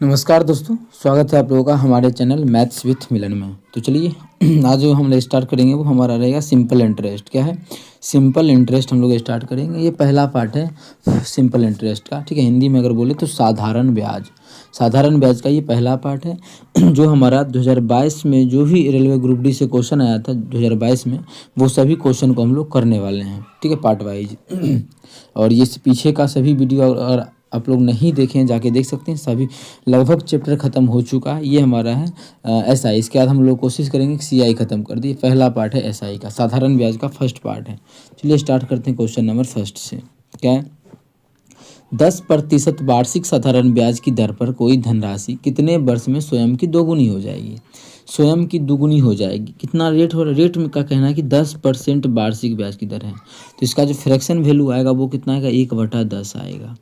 नमस्कार दोस्तों, स्वागत है आप लोगों का हमारे चैनल मैथ्स विथ मिलन में। तो चलिए आज जो हम स्टार्ट करेंगे वो हमारा रहेगा सिंपल इंटरेस्ट। क्या है? सिंपल इंटरेस्ट हम लोग स्टार्ट करेंगे। ये पहला पार्ट है सिंपल इंटरेस्ट का, ठीक है। हिंदी में अगर बोले तो साधारण ब्याज। साधारण ब्याज का ये पहला पार्ट है जो हमारा 2022 में जो भी रेलवे ग्रुप डी से क्वेश्चन आया था 2022 में, वो सभी क्वेश्चन को हम लोग करने वाले हैं, ठीक है, पार्ट वाइज। और ये पीछे का सभी वीडियो और आप लोग नहीं देखे हैं जाके देख सकते हैं, सभी लगभग चैप्टर ख़त्म हो चुका है। ये हमारा है एसआई। इसके बाद हम लोग कोशिश करेंगे कि सीआई ख़त्म कर दिए। पहला पार्ट है एसआई का, साधारण ब्याज का फर्स्ट पार्ट है। चलिए स्टार्ट करते हैं क्वेश्चन नंबर फर्स्ट से। क्या है? 10% वार्षिक साधारण ब्याज की दर पर कोई धनराशि कितने वर्ष में स्वयं की दोगुनी हो जाएगी? स्वयं की दुगुनी हो जाएगी। कितना रेट हो रहा है? रेट में का कहना है कि 10% वार्षिक ब्याज की दर है, तो इसका जो फ्रैक्शन वैल्यू आएगा वो कितना आएगा? 1/10 आएगा।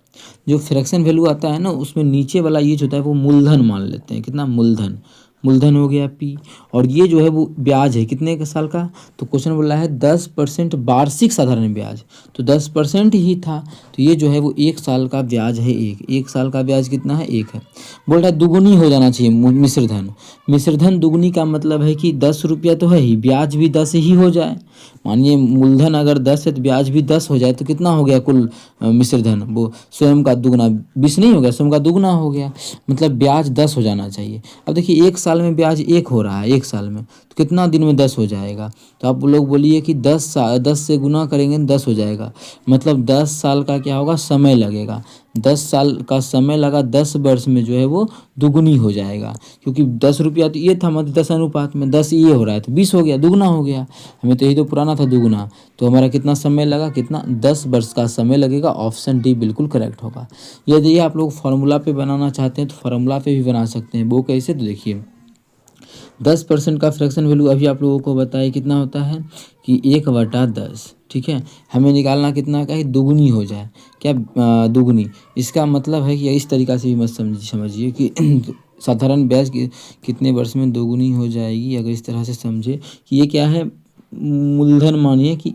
जो फ्रैक्शन वैल्यू आता है ना, उसमें नीचे वाला ये जो होता है वो मूलधन मान लेते हैं। कितना? मूलधन। मूलधन हो गया पी, और ये जो है वो ब्याज है कितने का साल का? तो क्वेश्चन बोल रहा है 10% वार्षिक साधारण ब्याज, तो 10% ही था, तो ये जो है वो 1 साल का ब्याज है। एक साल का ब्याज कितना है? 1 है। बोल रहा है दुगुनी हो जाना चाहिए मिश्रधन। मिश्रधन दुगुनी का मतलब है कि 10 रुपया तो है ही, ब्याज भी 10 ही हो जाए। मानिए मूलधन अगर 10 है तो ब्याज भी 10 हो जाए, तो कितना हो गया कुल मिश्रधन? वो स्वयं का दुगुना 20 नहीं हो गया, स्वयं का दुगुना हो गया, मतलब ब्याज 10 हो जाना चाहिए। अब देखिए 1 साल में ब्याज 1 हो रहा है, 1 साल में, तो कितना दिन में 10 हो जाएगा? तो आप लोग बोलिए कि 10 से गुना करेंगे 10 हो जाएगा, मतलब 10 साल का क्या होगा? समय लगेगा। 10 साल का समय लगा, 10 वर्ष में जो है वो दुगुनी हो जाएगा, क्योंकि 10 रुपया तो ये था, मतलब 10 अनुपात में 10 ये हो रहा है, तो 20 हो गया, दुगुना हो गया। हमें तो यही तो पुराना था दुगुना, तो हमारा कितना समय लगा? कितना? 10 वर्ष का समय लगेगा। ऑप्शन डी बिल्कुल करेक्ट होगा। यदि आप लोग फार्मूला पे बनाना चाहते हैं तो फार्मूला पे भी बना सकते हैं। वो कैसे? तो देखिए 10% का फ्रैक्शन वैल्यू अभी आप लोगों को बताइए कितना होता है कि 1/10, ठीक है। हमें निकालना कितना का है? दुगुनी हो जाए। क्या दुगुनी? इसका मतलब है कि इस तरीक़ा से भी मत समझिए कि साधारण ब्याज कितने वर्ष में दोगुनी हो जाएगी। अगर इस तरह से समझे कि ये क्या है, मूलधन मानिए कि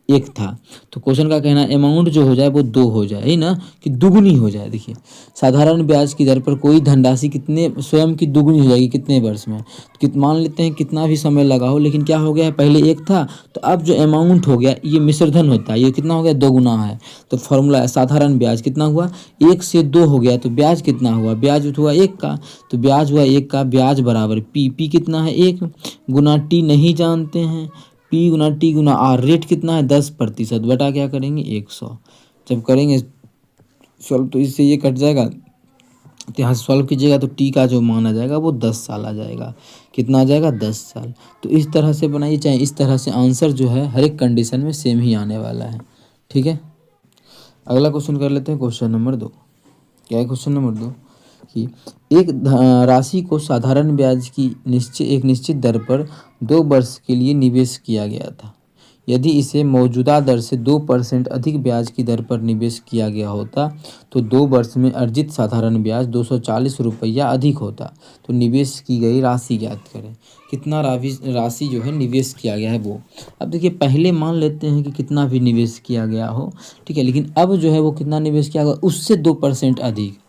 1 था, तो क्वेश्चन का कहना अमाउंट जो हो जाए वो 2 हो जाए, है ना, कि दुगुनी हो जाए। देखिए साधारण ब्याज की दर पर कोई धनराशि कितने स्वयं की दुगुनी हो जाएगी कितने वर्ष में? मान लेते हैं कितना भी समय लगा हो, लेकिन क्या हो गया है, पहले 1 था, तो अब जो अमाउंट हो गया ये मिश्रधन होता है, ये कितना हो गया? 2 गुना है। तो फॉर्मूला है साधारण ब्याज कितना हुआ? 1 से 2 हो गया, तो ब्याज कितना हुआ? ब्याज हुआ 1 का, तो ब्याज हुआ 1 का, ब्याज बराबर पी कितना है? 1 गुना टी नहीं जानते हैं, पी गुना टी गुना आर। रेट कितना है? 10% बटा क्या करेंगे? 100। जब करेंगे सॉल्व तो इससे ये कट जाएगा, तो यहाँ सॉल्व कीजिएगा तो टी का जो मान आ जाएगा वो 10 साल आ जाएगा। कितना आ जाएगा? 10 साल। तो इस तरह से बनाइए, चाहे इस तरह से, आंसर जो है हर एक कंडीशन में सेम ही आने वाला है, ठीक है। अगला क्वेश्चन कर लेते हैं, क्वेश्चन नंबर 2। क्या है क्वेश्चन नंबर 2 कि एक राशि को साधारण ब्याज की एक निश्चित दर पर 2 वर्ष के लिए निवेश किया गया था। यदि इसे मौजूदा दर से 2% अधिक ब्याज की दर पर निवेश किया गया होता तो 2 वर्ष में अर्जित साधारण ब्याज 240 रुपया अधिक होता। तो निवेश की गई राशि ज्ञात करें। कितना राशि जो है निवेश किया गया है वो। अब देखिए पहले मान लेते हैं कि कितना भी निवेश किया गया हो, ठीक है, लेकिन अब जो है वो कितना निवेश किया गया उससे 2% अधिक।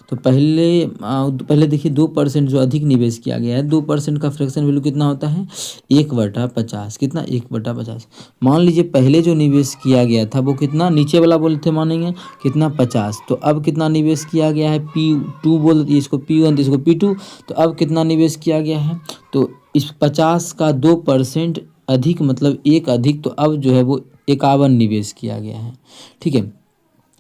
तो पहले देखिए 2% जो अधिक निवेश किया गया है, 2% का फ्रैक्शन वैल्यू कितना होता है? 1/50। कितना? 1/50। मान लीजिए पहले जो निवेश किया गया था वो कितना, नीचे वाला बोलते मानेंगे कितना? 50। तो अब कितना निवेश किया गया है? P2 बोल, इसको P1 इसको P2। तो अब कितना निवेश किया गया है? तो इस 50 का 2% अधिक मतलब 1 अधिक, तो अब जो है वो 51 निवेश किया गया है, ठीक है,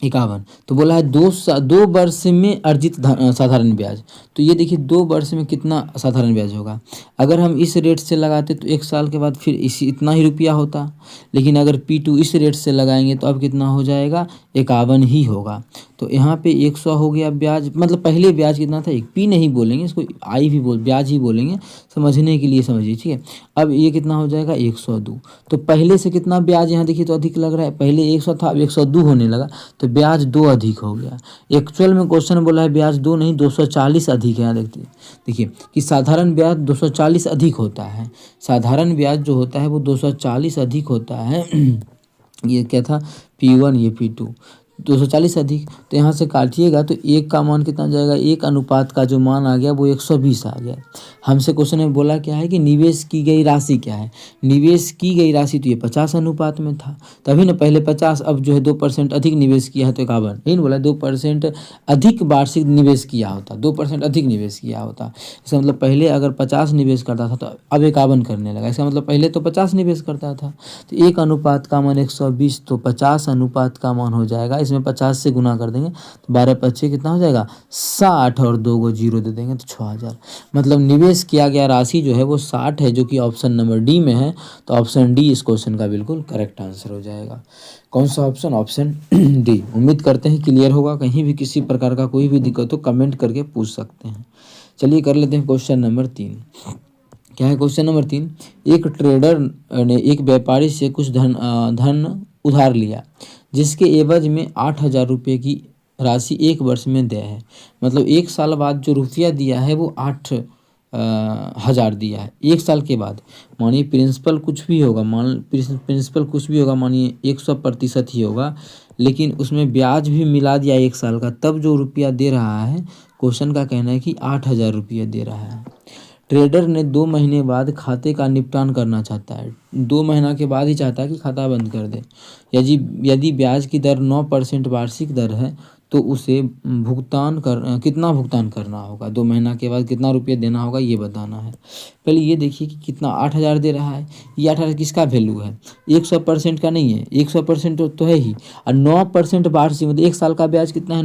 51। तो बोला है 2 वर्ष में अर्जित साधारण ब्याज। तो ये देखिए 2 वर्ष में कितना साधारण ब्याज होगा। अगर हम इस रेट से लगाते तो 1 साल के बाद फिर इतना ही रुपया होता, लेकिन अगर P2 इस रेट से लगाएंगे तो अब कितना हो जाएगा? 51 ही होगा। तो यहाँ पे 100 हो गया ब्याज, मतलब पहले ब्याज कितना था? 1। पी नहीं बोलेंगे इसको, आई भी ब्याज ही बोलेंगे, समझने के लिए समझिए, ठीक है। अब ये कितना हो जाएगा? 102। तो पहले से कितना ब्याज यहाँ देखिए तो अधिक लग रहा है, पहले 100 था अब 102 होने लगा, तो ब्याज 2 अधिक हो गया। एक्चुअल में क्वेश्चन बोला है ब्याज 2 नहीं 240 अधिक है। यहाँ देखिए कि साधारण ब्याज 240 अधिक होता है। साधारण ब्याज जो होता है वो 240 अधिक होता है। ये क्या था? P1 ये P2। 240 अधिक, तो यहाँ से काटिएगा तो 1 का मान कितना जाएगा, 1 अनुपात का जो मान आ गया वो 120 आ गया। हमसे क्वेश्चन में बोला क्या है कि निवेश की गई राशि क्या है, निवेश की गई राशि तो ये 50 अनुपात में था, तभी ना पहले 50, अब जो है 2% अधिक निवेश किया है तो 51, यही ना बोला 2% अधिक वार्षिक निवेश किया होता, 2% अधिक निवेश किया होता। इसका मतलब पहले अगर 50 निवेश करता था तो अब 51 करने लगा, इसका मतलब पहले तो 50 निवेश करता था। तो 1 अनुपात का मान 120, तो 50 अनुपात का मान हो जाएगा, इसमें 50 से गुना कर देंगे तो 12 पच्चीस कितना हो जाएगा 60, और 2 को जीरो दे देंगे तो 6000। मतलब निवेश किया गया राशि जो है वो 60 है, जो कि ऑप्शन नंबर डी में है। तो ऑप्शन डी इस क्वेश्चन का बिल्कुल करेक्ट आंसर हो जाएगा। कौन सा ऑप्शन, ऑप्शन डी। उम्मीद करते हैं क्लियर होगा। कहीं भी किसी प्रकार का कोई भी दिक्कत हो कमेंट करके पूछ सकते हैं। चलिए कर लेते हैं क्वेश्चन नंबर 3। क्या है क्वेश्चन नंबर 3, एक ट्रेडर ने एक व्यापारी से कुछ धन उधार लिया, जिसके एवज में 8,000 रुपये की राशि 1 वर्ष में देय है। मतलब 1 साल बाद जो रुपया दिया है वो 8,000 दिया है 1 साल के बाद। मानिए प्रिंसिपल कुछ भी होगा, प्रिंसिपल कुछ भी होगा, मानिए 100% ही होगा, लेकिन उसमें ब्याज भी मिला दिया 1 साल का, तब जो रुपया दे रहा है, क्वेश्चन का कहना है कि 8,000 रुपया दे रहा है। ट्रेडर ने 2 महीने बाद खाते का निपटान करना चाहता है, 2 महीना के बाद ही चाहता है कि खाता बंद कर दे। यदि ब्याज की दर 9% वार्षिक दर है तो उसे कितना भुगतान करना होगा, 2 महीना के बाद कितना रुपये देना होगा ये बताना है। पहले ये देखिए कि कितना 8,000 दे रहा है, ये 8,000 किसका वैल्यू है, 100% का नहीं है, 100% तो है ही, और 9% वार्षिक, मतलब 1 साल का ब्याज कितना है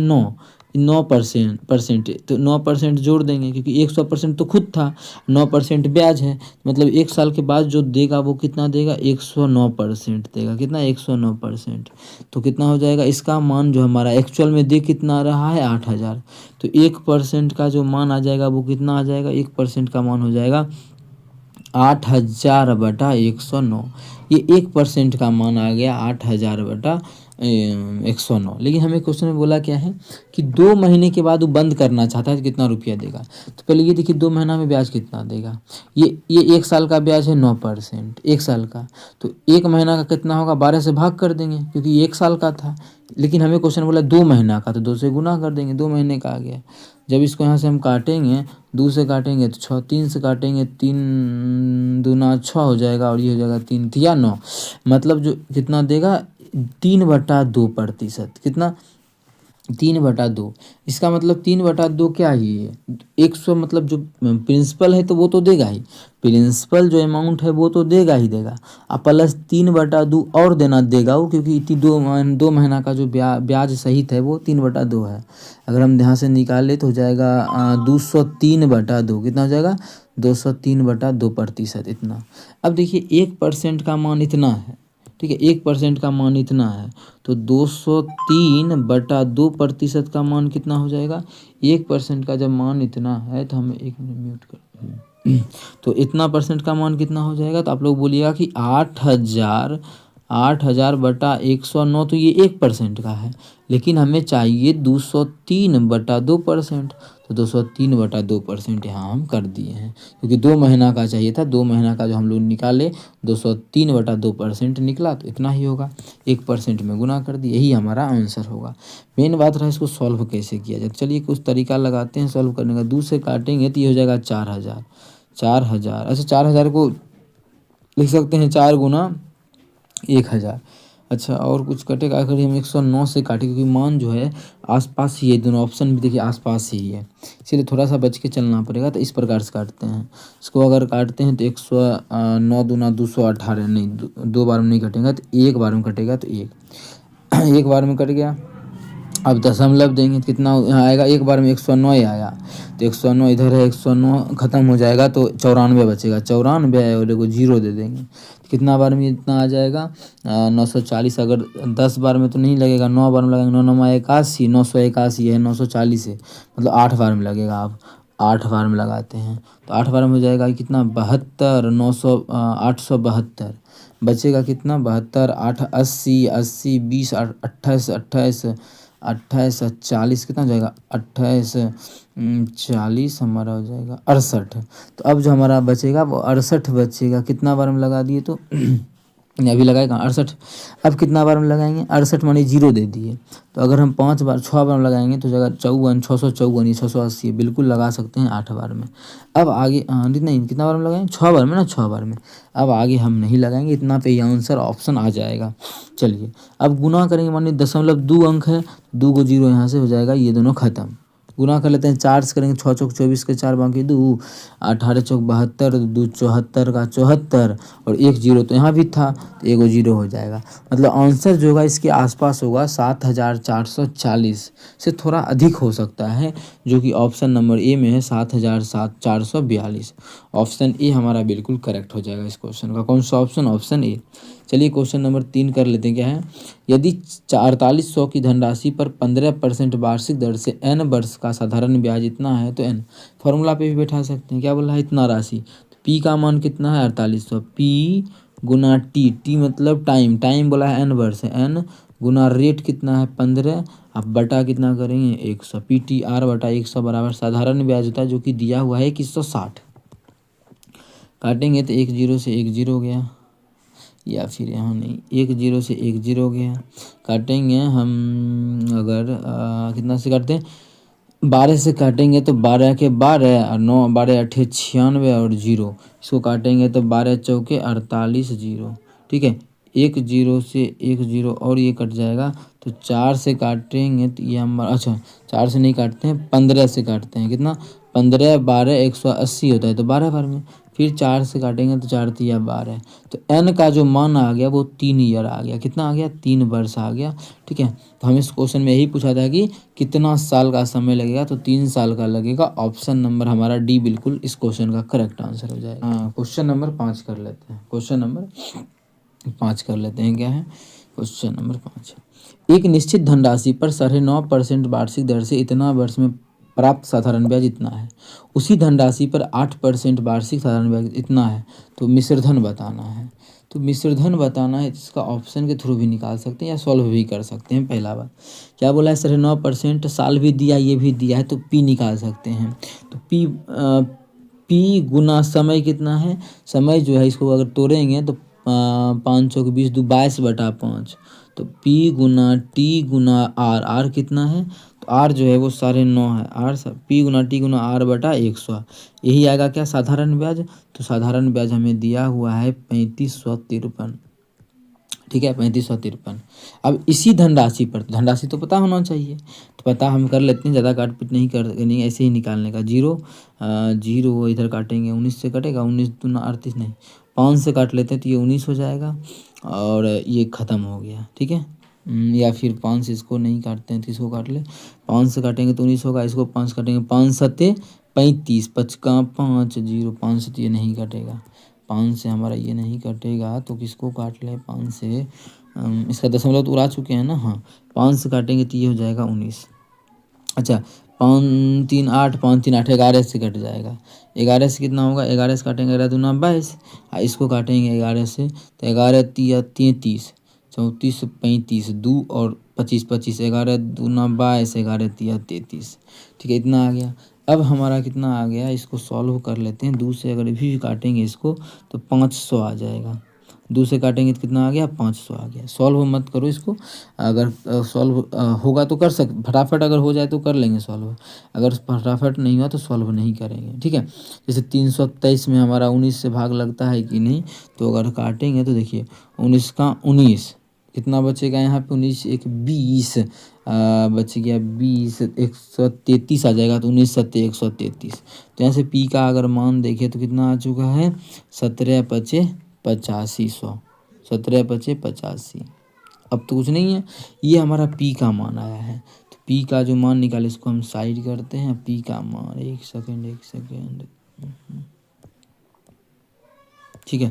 9% तो 9% जोड़ देंगे, क्योंकि 100% तो खुद था, 9% ब्याज है, मतलब 1 साल के बाद जो देगा वो कितना देगा, 109% देगा। कितना, 109%। तो कितना हो जाएगा, इसका मान जो हमारा एक्चुअल में दे कितना रहा है 8,000, तो 1% का जो मान आ जाएगा वो कितना आ जाएगा, 1% का मान हो जाएगा 8,000/109। ये 1% का मान आ गया 8,000/109। लेकिन हमें क्वेश्चन में बोला क्या है कि 2 महीने के बाद वो बंद करना चाहता है तो कितना रुपया देगा। तो पहले ये देखिए 2 महीना में ब्याज कितना देगा, ये 1 साल का ब्याज है 9%, 1 साल का, तो 1 महीना का कितना होगा, 12 से भाग कर देंगे क्योंकि 1 साल का था। लेकिन हमें क्वेश्चन बोला 2 महीना का, तो 2 से गुना कर देंगे, 2 महीने का आ गया। जब इसको यहाँ से हम काटेंगे, 2 से काटेंगे तो 6, 3 से काटेंगे 3 दूना 6 हो जाएगा, और ये हो जाएगा 3 तिया 9, मतलब जो कितना देगा 3/2%। कितना, 3/2। इसका मतलब 3/2 क्या ही है, 100, मतलब जो प्रिंसिपल है तो वो तो देगा ही, प्रिंसिपल जो अमाउंट है वो तो देगा ही देगा, और प्लस 3/2 और देना देगा वो, क्योंकि 2 महीना का जो ब्याज सहित है वो 3/2 है। अगर हम यहाँ से निकाले तो हो जाएगा 203/2। कितना हो जाएगा, 203/2% इतना। अब देखिए 1% का मान इतना है, ठीक है, 1% का मान इतना है, तो 203/2% का मान कितना हो जाएगा, 1% का जब मान इतना है, तो हमें 1 मिनट म्यूट कर तो इतना परसेंट का मान कितना हो जाएगा, तो आप लोग बोलिएगा कि 8,000/109, तो ये 1% का है, लेकिन हमें चाहिए 203/2%, तो 203/2% यहाँ हम कर दिए हैं, क्योंकि 2 महीना का चाहिए था, 2 महीना का जो हम लोग निकाले 203/2% निकला, तो इतना ही होगा, 1% में गुना कर दिए, यही हमारा आंसर होगा। मेन बात रहा इसको सॉल्व कैसे किया जाए। चलिए कुछ तरीका लगाते हैं सॉल्व करने का। 2 से काटेंगे तो ये हो जाएगा 4,000, 4,000, अच्छा 4,000 को लिख सकते हैं 4 गुना 1,000। अच्छा और कुछ कटेगा, अगर हम 109 से काटे, क्योंकि मान जो है आसपास ही है, दोनों ऑप्शन भी देखिए आसपास ही है, इसलिए थोड़ा सा बच के चलना पड़ेगा। तो इस प्रकार से काटते हैं इसको, अगर काटते हैं तो 109 दूना 218, नहीं 2 बार में नहीं कटेगा, तो 1 बार में कटेगा, तो 1 बार में कट गया। अब दशमलव देंगे तो कितना यहाँ आएगा, 1 बार में 109 ही आया, तो 109 इधर है, 109 खत्म हो जाएगा तो 94 बचेगा, 94 और एगो जीरो दे देंगे, तो कितना बार में इतना आ जाएगा 940। अगर 10 बार में तो नहीं लगेगा, 9 बार में लगेगा, 9 9 81, 981 है, 940 है, मतलब 8 बार में लगेगा। आप 8 बार में लगाते हैं तो 8 बार में हो जाएगा कितना 72, 872 बचेगा, कितना 72, 8 80, 80 20 28 28 28 40, कितना हो जाएगा 28 40 हमारा हो जाएगा 68। तो अब जो हमारा बचेगा वो 68 बचेगा, कितना बार में लगा दिए तो अभी लगाएगा 68। अब कितना बार में लगाएंगे 68 मानी जीरो दे दिए, तो अगर हम 6 बार में लगाएंगे तो जगह 54 654 ये 680 बिल्कुल लगा सकते हैं 8 बार में। अब आगे नहीं कितना बार में लगाएंगे 6 बार में ना, 6 बार में। अब आगे हम नहीं लगाएंगे इतना पे, ये आंसर ऑप्शन आ जाएगा। चलिए अब गुना करेंगे, मानिए 0.2 अंक है, 2 को जीरो यहाँ से हो जाएगा, ये दोनों खत्म। गुना कर लेते हैं 4 से करेंगे, 6 चौक 24 के 4 बाकी 2, 18 चौक 72, 2 74 का 74 और एक जीरो तो यहाँ भी था, तो एगो जीरो हो जाएगा। मतलब आंसर जो होगा इसके आसपास होगा 7440 से थोड़ा अधिक हो सकता है, जो कि ऑप्शन नंबर ए में है 7442। ऑप्शन ए हमारा बिल्कुल करेक्ट हो जाएगा इस क्वेश्चन का। कौन सा ऑप्शन? Option A. चलिए क्वेश्चन नंबर 3 कर लेते हैं। क्या है? यदि 4800 की धनराशि पर 15% वार्षिक दर से n वर्ष का साधारण ब्याज इतना है, तो n फॉर्मूला पे भी बैठा सकते हैं। क्या बोला है? इतना राशि। तो p का मान कितना है? 4800। p गुना t मतलब टाइम, टाइम बोला है n वर्ष है, n गुना रेट कितना है 15, अब बटा कितना करेंगे 100। PTR बटा 100 बराबर साधारण ब्याज होता है, जो कि दिया हुआ है 160। काटेंगे तो 1 जीरो से 1 जीरो हो गया, या फिर यहाँ नहीं, 1 जीरो से 1 जीरो हो गया। काटेंगे हम अगर कितना से काटते हैं 12 से काटेंगे तो 12 के 12 और 9 12 8 96 और जीरो, इसको काटेंगे तो 12 चौके 48 जीरो। ठीक है, 1 जीरो से 1 जीरो और ये कट जाएगा, तो 4 से काटेंगे तो ये हमारा, अच्छा 4 से नहीं काटते हैं 15 से काटते हैं। कितना? 15 12 180 होता है, तो 12 बार में। फिर 4 से काटेंगे तो 4 तिया 12, तो n का जो मान आ गया वो 3 ईयर आ गया। कितना आ गया? 3 वर्ष आ गया। ठीक है, तो हमें इस क्वेश्चन में यही पूछा था कि कितना साल का समय लगेगा, तो 3 साल का लगेगा। ऑप्शन नंबर हमारा डी बिल्कुल इस क्वेश्चन का करेक्ट आंसर हो जाएगा। हाँ, क्वेश्चन नंबर 5 कर लेते हैं। क्वेश्चन नंबर 5 कर लेते हैं। क्या है? क्वेश्चन नंबर 5, एक निश्चित धनराशि पर 9.5% वार्षिक दर से इतना वर्ष में प्राप्त साधारण ब्याज इतना है। उसी धनराशि पर 8% वार्षिक साधारण ब्याज इतना है, तो मिश्रधन बताना है। तो मिश्रधन बताना है, इसका ऑप्शन के थ्रू भी निकाल सकते हैं या सॉल्व भी कर सकते हैं। पहला बात क्या बोला है? 9.5% साल भी दिया, ये भी दिया है, तो पी निकाल सकते हैं। तो पी गुना समय कितना है? समय जो है इसको अगर तोड़ेंगे तो 5 चौक 20 2 22 बटा 5, तो P गुना T गुना R कितना है? तो R जो है वो 9.5 है। R P गुना T गुना R बटा 100, यही आएगा क्या? साधारण ब्याज। तो साधारण ब्याज हमें दिया हुआ है 3553। ठीक है, 3553। अब इसी धनराशि पर, धनराशि तो पता होना चाहिए, तो पता हम कर लेते हैं, ज़्यादा काट पीट नहीं करनी, ऐसे ही निकालने का। जीरो जीरो इधर काटेंगे, 19 से कटेगा, 19 दूना 38 नहीं, 5 से काट लेते हैं तो ये 19 हो जाएगा और ये ख़त्म हो गया। ठीक है, या फिर 5 से इसको नहीं काटते हैं तो इसको काट ले, 5 से काटेंगे तो 19 होगा, इसको 5 काटेंगे 5 सत्ते 35, 5 का 5 जीरो, 5 से तो ये नहीं कटेगा, 5 से हमारा ये नहीं कटेगा, तो किसको काट लें 5 से? इसका दशमलव तो उड़ा चुके हैं ना। हाँ, 5 से काटेंगे तो ये हो जाएगा 19। अच्छा, 5 3 8, 5 3 8, 11 से कट जाएगा। 11 से कितना होगा? 11 से काटेंगे 11 दूना 22, इसको काटेंगे 11 से तो 11 तिया 33, 34 35 2 और 25 25, 11 दूना 22, 11 तिया 33। ठीक है, इतना आ गया। अब हमारा कितना आ गया? इसको सॉल्व कर लेते हैं। 2 से अगर भी काटेंगे इसको तो 500 आ जाएगा। 2 से काटेंगे तो कितना आ गया? 500 आ गया। सॉल्व मत करो इसको, अगर सॉल्व होगा तो कर फटाफट अगर हो जाए तो कर लेंगे सॉल्व, अगर फटाफट नहीं हुआ तो सॉल्व नहीं करेंगे। ठीक है, जैसे 323 में हमारा 19 से भाग लगता है कि नहीं, तो अगर काटेंगे तो देखिए 19 का 19 कितना बचेगा यहाँ पे? 19 एक 20 बच गया 20, 133 आ जाएगा, तो 19 सत्ते 133। तो यहाँ से पी का अगर मान देखें तो कितना आ चुका है? 17 पचे 8500, 17 पचे 85। अब तो कुछ नहीं है, ये हमारा पी का मान आया है। तो पी का जो मान निकाले इसको हम साइड करते हैं। पी का मान, एक सेकेंड। ठीक है,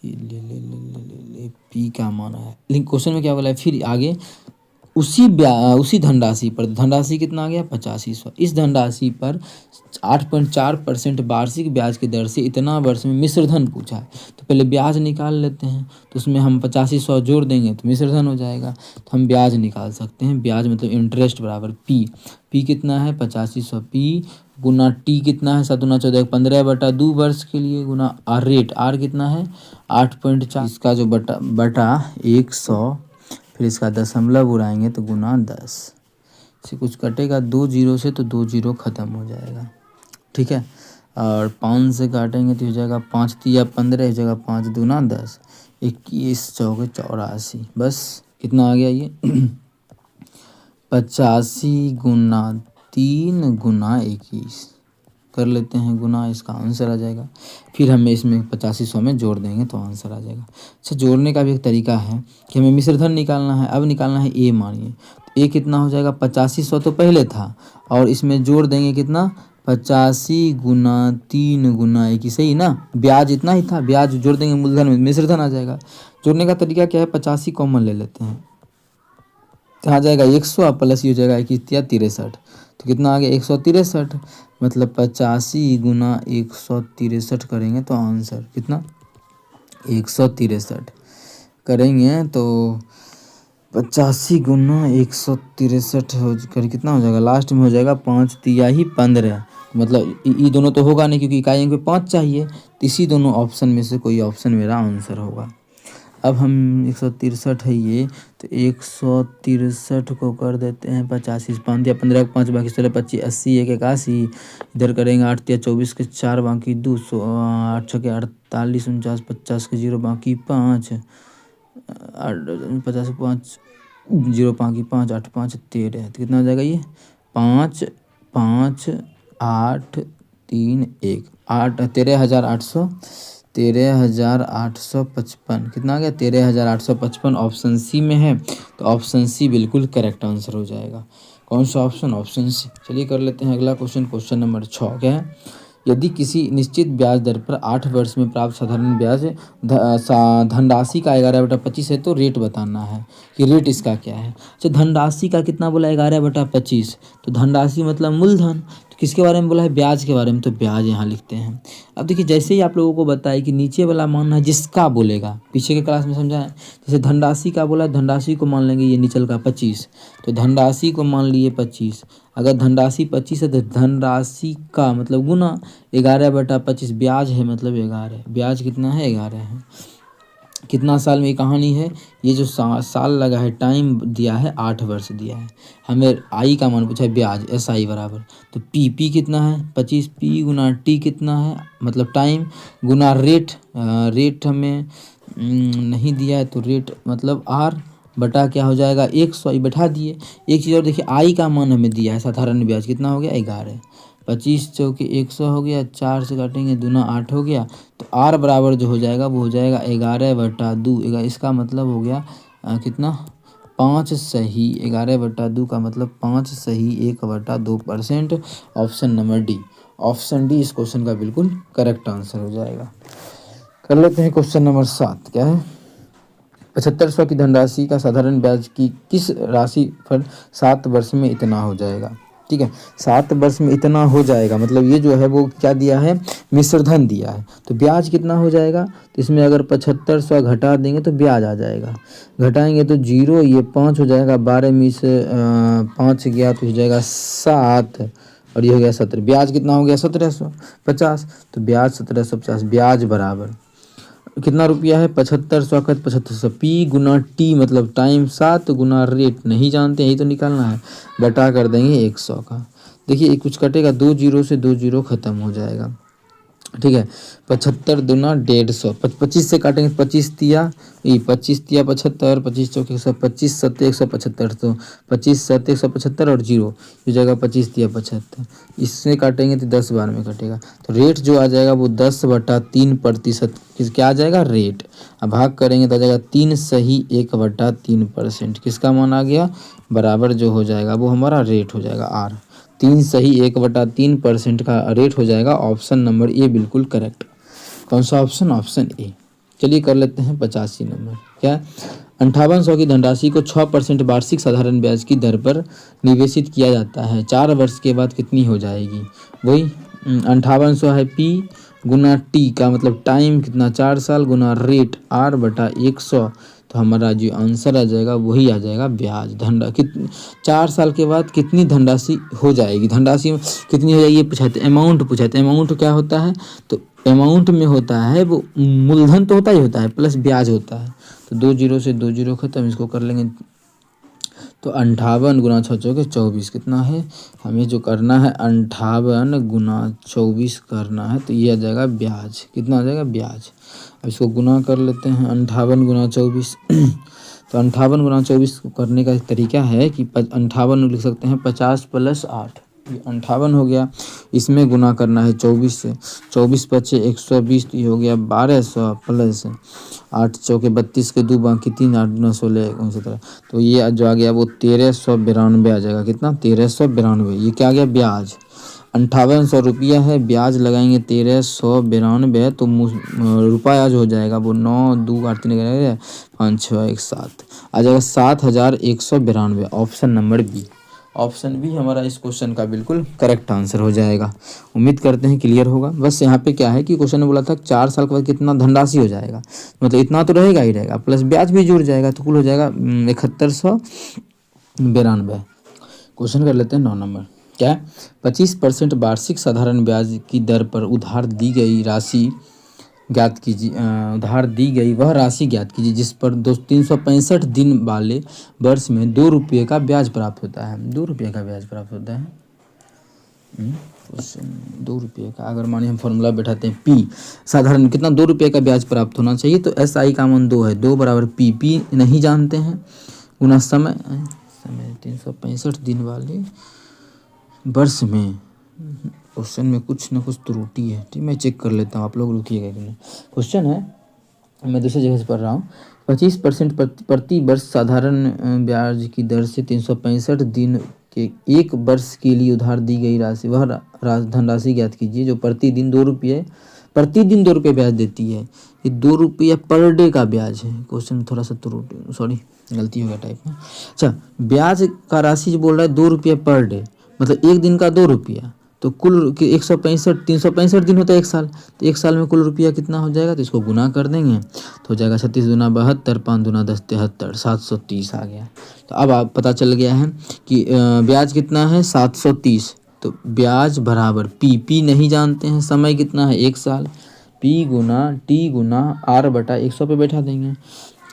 ले पी का मान आया, लेकिन क्वेश्चन में क्या बोला है फिर आगे? उसी धनराशि पर, धनराशि कितना आ गया 8500, इस धनराशि पर 8.4% वार्षिक ब्याज की दर से इतना वर्ष में मिश्र धन पूछा है। तो पहले ब्याज निकाल लेते हैं, तो उसमें हम 8500 जोड़ देंगे तो मिश्र धन हो जाएगा। तो हम ब्याज निकाल सकते हैं, ब्याज मतलब इंटरेस्ट बराबर पी कितना है 8500, पी गुना टी कितना है 7 गुना 14 15/2 वर्ष के लिए, गुना आर रेट, आर कितना है 8.4, इसका जो बटा 100, फिर इसका दशमलव उड़ाएंगे तो गुना 10 से कुछ कटेगा 2 जीरो से, तो 2 जीरो ख़त्म हो जाएगा। ठीक है, और 5 से काटेंगे तो हो जाएगा 5 तिया 15, हो जाएगा 5 दूना 10, 21 चौके 84, बस कितना आ गया ये 85 गुना 3 गुना 21 कर लेते हैं गुना, इसका आंसर आ जाएगा। फिर हमें इसमें 8500 में जोड़ देंगे तो आंसर आ जाएगा। अच्छा, जोड़ने का भी एक तरीका है कि हमें मिश्र धन निकालना है। अब निकालना है ए, मानिए तो ए कितना हो जाएगा 8500 तो पहले था, और इसमें जोड़ देंगे कितना 85 गुना 3 गुना 21, सही ना, ब्याज इतना ही था, ब्याज जोड़ देंगे मूलधन में, मिश्र धन आ जाएगा। जोड़ने का तरीका क्या है, 85 कॉमन ले लेते हैं तो आ जाएगा 100 प्लस ये हो जाएगा 63, तो कितना आ गया 163, मतलब 85 गुना 163 करेंगे तो आंसर कितना 163 करेंगे तो 85 गुना 163 हो कर कितना हो जाएगा, लास्ट में हो जाएगा 5 तिया ही 15, मतलब ये दोनों तो होगा नहीं क्योंकि इकाई अंक पे 5 चाहिए, तो इसी दोनों ऑप्शन में से कोई ऑप्शन मेरा आंसर होगा। अब हम 163 है ये, तो 163 को कर देते हैं 85, 5 या 15 5 बाकी 16 25 80 1 81, इधर करेंगे 8 या 24 के 4 बाकी 200, 8 6 के 48 49 50 के 0 बाकी 5, 50 5 0 बाकी 5 8 5 13, तो कितना हो जाएगा ये 5 5 8 3 1 8 13,855, कितना आ गया 13,855, ऑप्शन सी में है, तो ऑप्शन सी बिल्कुल करेक्ट आंसर हो जाएगा। कौन सा ऑप्शन, ऑप्शन सी। चलिए कर लेते हैं अगला क्वेश्चन, क्वेश्चन नंबर 6 क्या है, यदि किसी निश्चित ब्याज दर पर 8 वर्ष में प्राप्त साधारण ब्याज धनराशि का 11/25 है, तो रेट बताना है कि रेट इसका क्या है। अच्छा, धनराशि का कितना बोला 11/25, तो धनराशि मतलब मूलधन, तो किसके बारे में बोला है, ब्याज के बारे में, तो ब्याज यहाँ लिखते हैं। अब देखिए जैसे ही आप लोगों को बताया कि नीचे वाला मानना है जिसका बोलेगा, पीछे के क्लास में समझा है, जैसे धनराशि का बोला, धनराशि को मान लेंगे ये निचल का 25, तो धनराशि को मान लिए 25, अगर धनराशि 25 है तो धनराशि का मतलब गुना 11/25, ब्याज है मतलब 11, ब्याज कितना है 11 है। कितना साल में ये कहानी है, ये जो साल लगा है, टाइम दिया है 8 वर्ष दिया है, हमें आई का मान पूछा है ब्याज, एस आई बराबर, तो पी कितना है 25, पी गुना टी कितना है मतलब टाइम, गुना रेट, रेट हमें नहीं दिया है तो रेट मतलब आर बटा क्या हो जाएगा 100, बैठा दिए। एक चीज़ और देखिए, आई का मान हमें दिया है साधारण ब्याज, कितना हो गया 11, 25 चौके 100 हो गया, 4 से काटेंगे दूना 8 हो गया, तो आर बराबर जो हो जाएगा वो हो जाएगा 11/2, इसका मतलब हो गया कितना 5 सही, 11/2 का मतलब 5 सही 1/2%, option number D, option D इस क्वेश्चन का बिल्कुल करेक्ट आंसर हो जाएगा। कर लेते हैं क्वेश्चन नंबर 7 क्या है, 7500 की धनराशि का साधारण ब्याज की किस राशि पर 7 वर्ष में इतना हो जाएगा। ठीक है, 7 वर्ष में इतना हो जाएगा मतलब ये जो है वो क्या दिया है, मिश्र धन दिया है, तो ब्याज कितना हो जाएगा, तो इसमें अगर 7500 घटा देंगे तो ब्याज आ जाएगा, घटाएंगे तो 0, ये 5 हो जाएगा, 12 में से 5 गया तो हो जाएगा 7, और ये हो गया 17, ब्याज कितना हो गया 1750, तो ब्याज 1750, ब्याज बराबर कितना रुपया है 7500 का 7500, पी गुना टी मतलब टाइम 7 गुना रेट नहीं जानते, यही तो निकालना है, बटा कर देंगे 100 का, देखिए कुछ कटेगा 2 जीरो से 2 जीरो ख़त्म हो जाएगा। ठीक है, 75 दूना 150, 25 से काटेंगे 25 तिया 75, 25 चौके 125 सत्ते 175, तो 25 सत्ते 175 और 0 हो जाएगा 25 तिया 75, इससे काटेंगे तो 10 बार में कटेगा, तो रेट जो आ जाएगा वो 10/3%, क्या आ जाएगा रेट, अब भाग करेंगे तो आ जाएगा 3 सही 1/3%, किसका मान आ गया बराबर जो हो जाएगा वो हमारा रेट हो जाएगा आर, 3 सही 1/3% का रेट हो जाएगा, ऑप्शन नंबर ए बिल्कुल करेक्ट। कौन सा ऑप्शन, ऑप्शन ए। चलिए कर लेते हैं 85 नंबर क्या, 5800 की धनराशि को 6% वार्षिक साधारण ब्याज की दर पर निवेशित किया जाता है, 4 वर्ष के बाद कितनी हो जाएगी? वही 5800 है, पी गुना टी का मतलब टाइम कितना, 4 साल गुना रेट आर बटा 100, तो हमारा जो आंसर आ जाएगा वही आ जाएगा ब्याज। 4 साल के बाद कितनी धनराशि हो जाएगी, धनराशि कितनी हो जाएगी ये पूछा था, अमाउंट पूछा था। अमाउंट क्या होता है, तो अमाउंट में होता है वो मूलधन तो होता ही होता है प्लस ब्याज होता है। तो 2 जीरो से 2 जीरो खत्म, इसको कर लेंगे तो 58 गुना 6 चौके 24 कितना है, हमें जो करना है 58 गुना 24 करना है, तो ये आ जाएगा ब्याज। कितना आ जाएगा, ब्याज। अब इसको गुना कर लेते हैं 58 गुना 24 तो 58 गुना 24 करने का एक तरीका है कि 58 लिख सकते हैं 50 + 8, ये 58 हो गया। इसमें गुना करना है 24 से, 24 पचे 120, तो ये हो गया 1200 प्लस 8 चौके 32 के 2 बाकी 3 8 9 16 19 तो ये जो आ गया वो 1392 आ जाएगा। कितना, 1392। ये क्या आ गया, ब्याज। 5800 रुपया है, ब्याज लगाएंगे 1392, तो रुपया जो हो जाएगा वो 9 2 8 3 5 6 1 7 आ जाएगा 7192। Option number B, option B हमारा इस क्वेश्चन का बिल्कुल करेक्ट आंसर हो जाएगा। उम्मीद करते हैं क्लियर होगा। बस यहाँ पे क्या है कि क्वेश्चन ने बोला था 4 साल के बाद कितना धनराशि हो जाएगा, मतलब इतना तो रहेगा ही रहेगा, प्लस ब्याज भी जुड़ जाएगा, तो कुल हो जाएगा 7192। क्वेश्चन कर लेते हैं 9 नंबर। क्या है, 25% वार्षिक साधारण ब्याज की दर पर उधार दी गई राशि ज्ञात कीजिए, उधार दी गई वह राशि ज्ञात कीजिए जिस पर 365 दिन वाले वर्ष में 2 रुपये का ब्याज प्राप्त होता है। 2 रुपये का ब्याज प्राप्त होता है, 2 रुपये का। अगर मानिए हम फॉर्मूला बैठाते हैं पी साधारण कितना, 2 रुपये का ब्याज प्राप्त होना चाहिए, तो एस आई का मान 2 है, 2 बराबर पी, पी नहीं जानते हैं, गुना समय 365 दिन वाले वर्ष में। क्वेश्चन में कुछ ना कुछ त्रुटि है, ठीक, मैं चेक कर लेता हूँ, आप लोग रुकिएगा कि नहीं। क्वेश्चन है, मैं दूसरी जगह से पढ़ रहा हूँ, 25% प्रति वर्ष साधारण ब्याज की दर से 365 दिन के 1 वर्ष के लिए उधार दी गई राशि वह धनराशि ज्ञात कीजिए जो प्रतिदिन 2 रुपये ब्याज देती है। ये 2 रुपये पर डे का ब्याज है। क्वेश्चन थोड़ा सा त्रुटि, सॉरी गलती हो गया टाइप में। अच्छा, ब्याज का राशि जो बोल रहा है 2 रुपये पर डे, मतलब एक दिन का 2 रुपया, तो कुल 365 दिन होता है 1 साल, तो 1 साल में कुल रुपया कितना हो जाएगा, तो इसको गुना कर देंगे तो हो जाएगा 36 दूना 72, 5 दूना 10 73, 730 आ गया। तो अब आप पता चल गया है कि ब्याज कितना है 730, तो ब्याज बराबर पी नहीं जानते हैं, समय कितना है 1 साल, पी गुना टी गुना आर बटा 100 पे बैठा देंगे,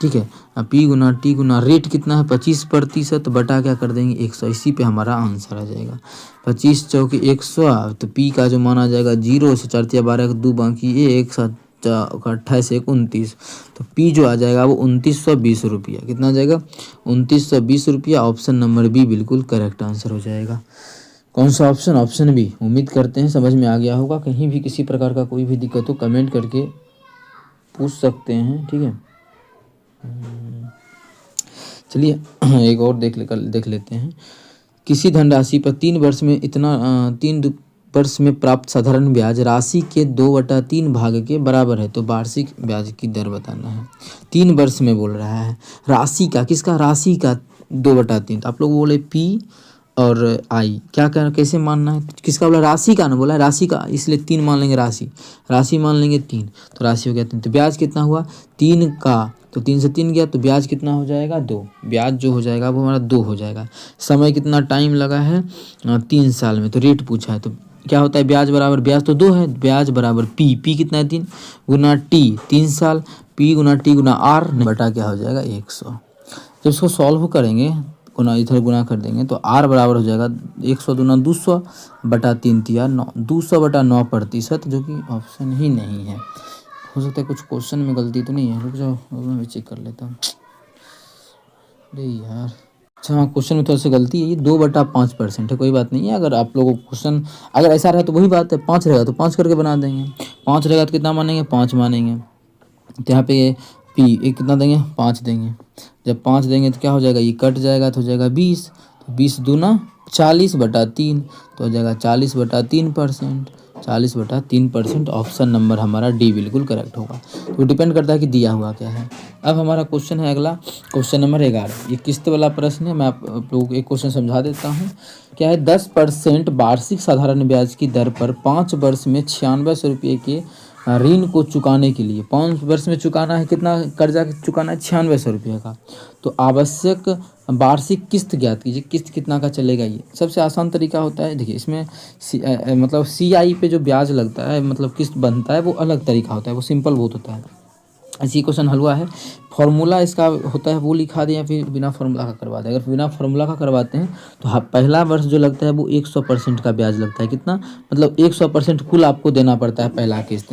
ठीक है। अब पी गुना टी गुना रेट कितना है 25% बटा क्या कर देंगे 100, इसी पे हमारा आंसर आ जाएगा। 25 चौके 100, तो पी का जो मान आ जाएगा 0 से 4 × 12 2 बाकी 1 7 28 1 29, तो पी जो आ जाएगा वो 2920 रुपया। कितना आ जाएगा 2920 रुपया। ऑप्शन नंबर बी बिल्कुल करेक्ट आंसर हो जाएगा। कौन सा ऑप्शन, ऑप्शन बी। उम्मीद करते हैं समझ में आ गया होगा। कहीं भी किसी प्रकार का कोई भी दिक्कत हो कमेंट करके पूछ सकते हैं, ठीक है। चलिए एक और देख लेते हैं। किसी धनराशि पर 3 वर्ष में 3 वर्ष में प्राप्त साधारण ब्याज राशि के 2/3 भाग के बराबर है, तो वार्षिक ब्याज की दर बताना है। 3 वर्ष में बोल रहा है, राशि का, किसका, राशि का 2/3, तो आप लोग बोले पी और आई क्या कैसे मानना है, किसका बोला, राशि का ना बोला है, राशि का, इसलिए 3 मान लेंगे, राशि मान लेंगे 3, तो राशि हो गया 3, तो ब्याज कितना हुआ 3 का, तो 3 से 3 गया, तो ब्याज कितना हो जाएगा 2, ब्याज जो हो जाएगा वो हमारा 2 हो जाएगा। समय कितना टाइम लगा है 3 साल में, तो रेट पूछा है, तो क्या होता है ब्याज बराबर, ब्याज तो 2 है, ब्याज बराबर पी कितना है 3 गुना टी 3 साल, पी गुना टी गुना आर बटा क्या हो जाएगा 100। जब इसको सॉल्व करेंगे गुना इधर गुना कर देंगे तो आर बराबर हो जाएगा 100 दूना 200 बटा 3 तिया 9, 200/9%, जो कि ऑप्शन ही नहीं है। हो सकता है कुछ क्वेश्चन में गलती तो नहीं है, रुक जाओ मैं भी चेक कर लेता हूँ। अरे यार, अच्छा हाँ, क्वेश्चन में थोड़ा सा गलती है, ये 2/5% है, कोई बात नहीं है। अगर आप लोगों को क्वेश्चन अगर ऐसा रहा तो वही बात है, 5 रहेगा तो 5 करके बना देंगे, 5 रहेगा तो कितना मानेंगे 5 मानेंगे, तो यहाँ पे पी एक कितना देंगे 5 देंगे, जब 5 देंगे तो क्या हो जाएगा, ये कट जाएगा तो हो जाएगा 20, तो 20 दूना 40/3, तो हो जाएगा 40/3%, 40/3%। ऑप्शन नंबर हमारा डी बिल्कुल करेक्ट होगा। तो डिपेंड करता है कि दिया हुआ क्या है। अब हमारा क्वेश्चन है अगला, क्वेश्चन नंबर 11। ये किस्त वाला प्रश्न है। मैं आप लोगों को एक क्वेश्चन समझा देता हूँ। क्या है, 10% वार्षिक साधारण ब्याज की दर पर 5 वर्ष में 9600 रुपये के ऋण को चुकाने के लिए 5 वर्ष में चुकाना है, कितना कर्जा चुकाना है, 9600 रुपये का। तो आवश्यक वार्षिक किस्त ज्ञात कीजिए। किस्त कितना का चलेगा? ये सबसे आसान तरीका होता है। देखिए इसमें मतलब CI पे जो ब्याज लगता है, मतलब किस्त बनता है, वो अलग तरीका होता है, वो सिंपल बहुत होता है। ऐसी क्वेश्चन हल हुआ है। फॉर्मूला इसका होता है वो लिखा दें या फिर बिना फार्मूला का करवा दें। अगर बिना फार्मूला का करवाते हैं तो हाँ, पहला वर्ष जो लगता है वो 100% का ब्याज लगता है। कितना? मतलब 100% कुल आपको देना पड़ता है पहला किस्त।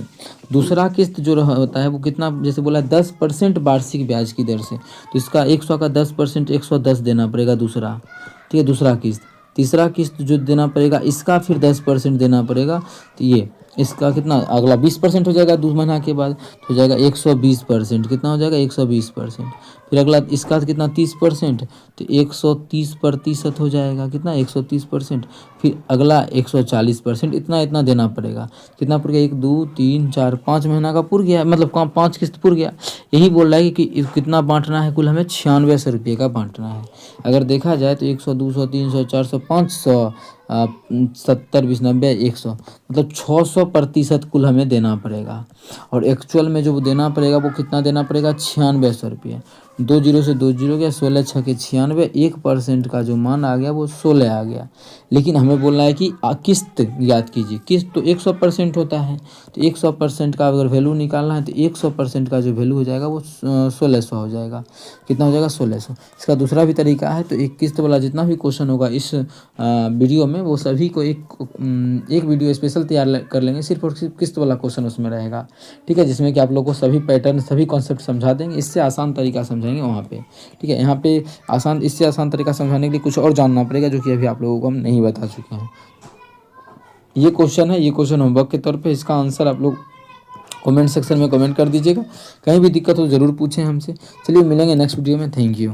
दूसरा किस्त जो होता है वो कितना, जैसे बोला 10% वार्षिक ब्याज की दर से, तो इसका 100 का 10% 110 देना पड़ेगा दूसरा। ठीक है, दूसरा किस्त। तीसरा किस्त जो देना पड़ेगा इसका फिर 10% देना पड़ेगा। तो ये इसका कितना, अगला 20% हो जाएगा 2 महीना के बाद, तो हो जाएगा 120%। कितना हो जाएगा? 120%। फिर अगला इसका कितना, 30%, तो 130% हो जाएगा। कितना? 130%। फिर अगला 140%। इतना इतना देना पड़ेगा। कितना पुर गया? 1 2 3 4 5 महीना का पुर गया, मतलब 5 किस्त पुर गया। यही बोल रहा है कि कितना बांटना है, कुल हमें 9600 रुपये का बांटना है। अगर देखा जाए तो 100 200 300 400 500 70 20 90 100, मतलब 600% कुल हमें देना पड़ेगा। और एक्चुअल में जो देना पड़ेगा वो कितना देना पड़ेगा? 9600 रुपये। 2 जीरो से 2 जीरो गया, 16 छके 96, 1% का जो मान आ गया वो 16 आ गया। लेकिन हमें बोलना है कि किस्त याद कीजिए। किस्त तो 100% होता है, तो 100% का अगर वैल्यू निकालना है तो 100% का जो वैल्यू हो जाएगा वो 1600 हो जाएगा। कितना हो जाएगा? 1600। इसका दूसरा भी तरीका है। तो एक किस्त वाला जितना भी क्वेश्चन होगा इस वीडियो में, वो सभी को एक वीडियो स्पेशल तैयार कर लेंगे, सिर्फ और सिर्फ किस्त वाला क्वेश्चन उसमें रहेगा। ठीक है, जिसमें कि आप लोग को सभी पैटर्न सभी कॉन्सेप्ट समझा देंगे। इससे आसान तरीका समझाएंगे वहाँ पे। ठीक है, यहाँ पे इससे आसान तरीका समझाने के लिए कुछ और जानना पड़ेगा जो कि अभी आप लोगों को हम नहीं बता चुके हैं। ये क्वेश्चन है, ये क्वेश्चन होमवर्क के तौर पे। इसका आंसर आप लोग कमेंट सेक्शन में कमेंट कर दीजिएगा। कहीं भी दिक्कत हो ज़रूर पूछें हमसे। चलिए मिलेंगे नेक्स्ट वीडियो में। Thank you.